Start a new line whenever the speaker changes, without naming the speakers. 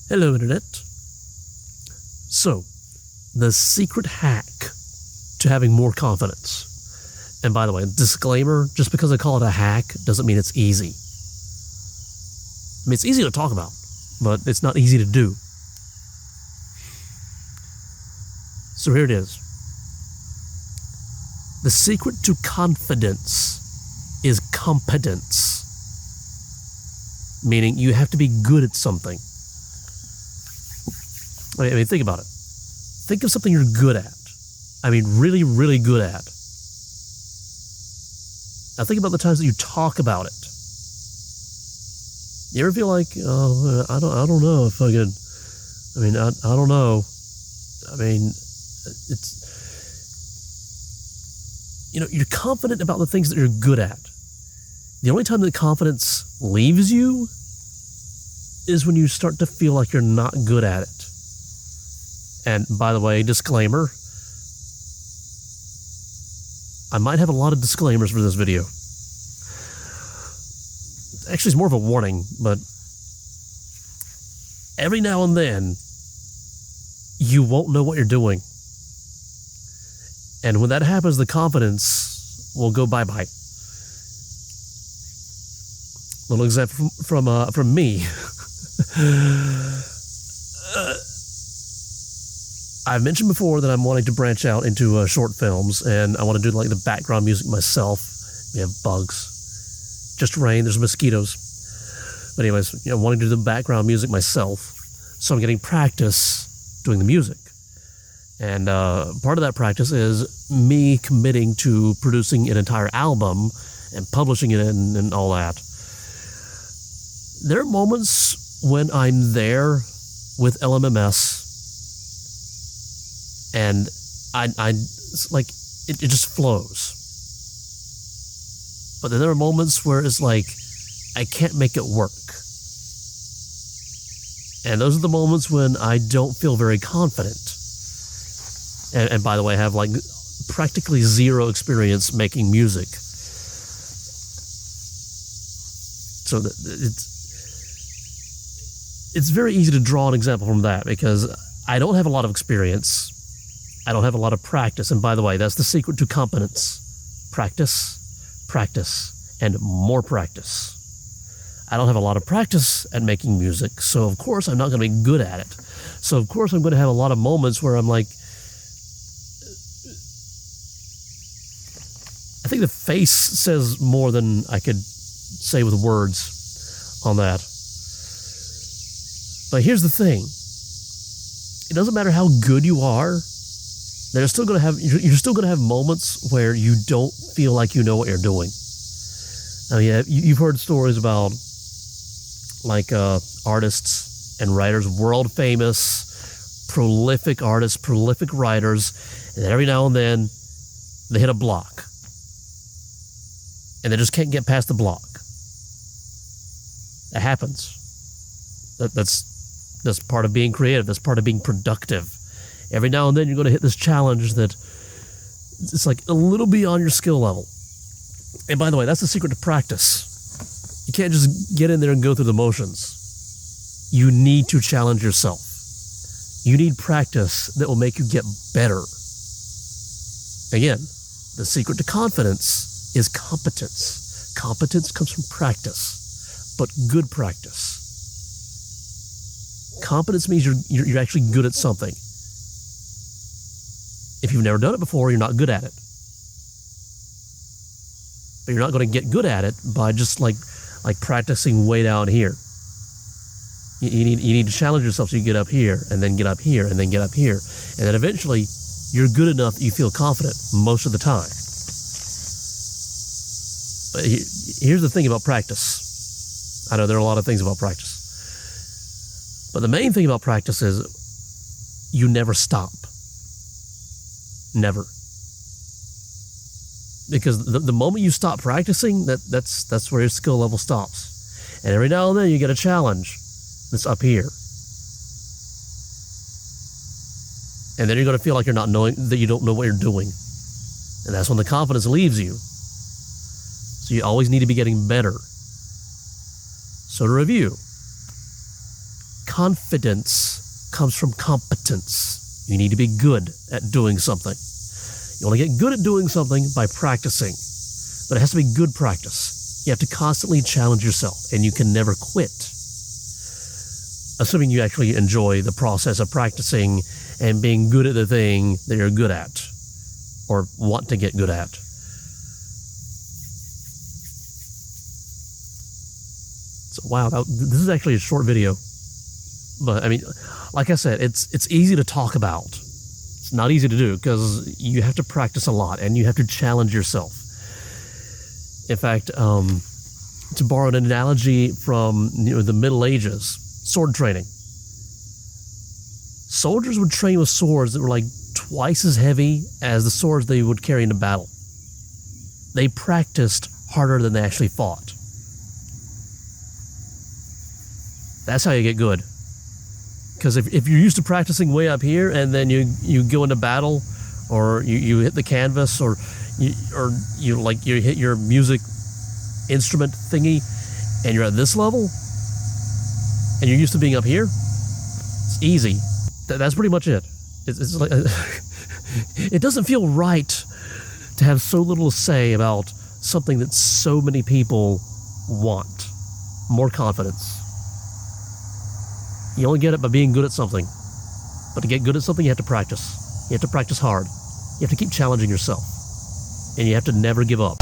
Hello, Internet. So, the secret hack to having more confidence. And by the way, disclaimer, just because I call it a hack doesn't mean it's easy. I mean, it's easy to talk about, but it's not easy to do. So here it is. The secret to confidence is competence. Meaning you have to be good at something. I mean, think about it. Think of something you're good at. I mean, really, really good at. Now think about the times that you talk about it. You ever feel like, oh, I don't know if I could, I don't know. I mean, it's, you're confident about the things that you're good at. The only time that confidence leaves you is when you start to feel like you're not good at it. And by the way, disclaimer, I might have a lot of disclaimers for this video. Actually, it's more of a warning, but every now and then, you won't know what you're doing. And when that happens, the confidence will go bye-bye. Little example from me. I've mentioned before that I'm wanting to branch out into short films, and I want to do like the background music myself. We have bugs, just rain, there's mosquitoes. But anyways, wanting to do the background music myself, so I'm getting practice doing the music. And part of that practice is me committing to producing an entire album and publishing it and all that. There are moments when I'm there with LMMS and I like it just flows. But then there are moments where it's like I can't make it work. And those are the moments when I don't feel very confident. And by the way, I have like practically zero experience making music. So it's very easy to draw an example from that because I don't have a lot of experience. I don't have a lot of practice. And by the way, that's the secret to competence. Practice, practice, and more practice. I don't have a lot of practice at making music, so of course I'm not going to be good at it. So of course I'm going to have a lot of moments where I'm like, I think the face says more than I could say with words on that. But here's the thing. It doesn't matter how good you are, you're still going to have moments where you don't feel like you know what you're doing. Now, yeah, you've heard stories about like artists and writers, world famous, prolific artists, prolific writers, and every now and then they hit a block. And they just can't get past the block. That happens. That's part of being creative. That's part of being productive. Every now and then you're going to hit this challenge that it's like a little beyond your skill level. And by the way, that's the secret to practice. You can't just get in there and go through the motions. You need to challenge yourself. You need practice that will make you get better. Again, the secret to confidence is competence. Competence comes from practice, but good practice. Competence means you're actually good at something. If you've never done it before, you're not good at it. But you're not going to get good at it by just like practicing way down here. You need to challenge yourself so you get up here, and then get up here, and then get up here. And then eventually, you're good enough that you feel confident most of the time. But here's the thing about practice. I know there are a lot of things about practice. But the main thing about practice is you never stop. Never. Because the moment you stop practicing, that's where your skill level stops. And every now and then you get a challenge that's up here. And then you're going to feel like you don't know what you're doing. And that's when the confidence leaves you. So you always need to be getting better. So to review, confidence comes from competence. You need to be good at doing something. You only get good at doing something by practicing, but it has to be good practice. You have to constantly challenge yourself, and you can never quit. Assuming you actually enjoy the process of practicing and being good at the thing that you're good at, or want to get good at. So, wow, this is actually a short video. But, I mean, like I said, it's easy to talk about. It's not easy to do because you have to practice a lot and you have to challenge yourself. In fact, to borrow an analogy from the Middle Ages, sword training. Soldiers would train with swords that were like twice as heavy as the swords they would carry into battle. They practiced harder than they actually fought. That's how you get good. Because if you're used to practicing way up here and then you go into battle, or you hit the canvas, or you hit your music instrument thingy, and you're at this level, and you're used to being up here, it's easy. That's pretty much it. It's like it doesn't feel right to have so little to say about something that so many people want. More confidence. You only get it by being good at something. But to get good at something, you have to practice. You have to practice hard. You have to keep challenging yourself. And you have to never give up.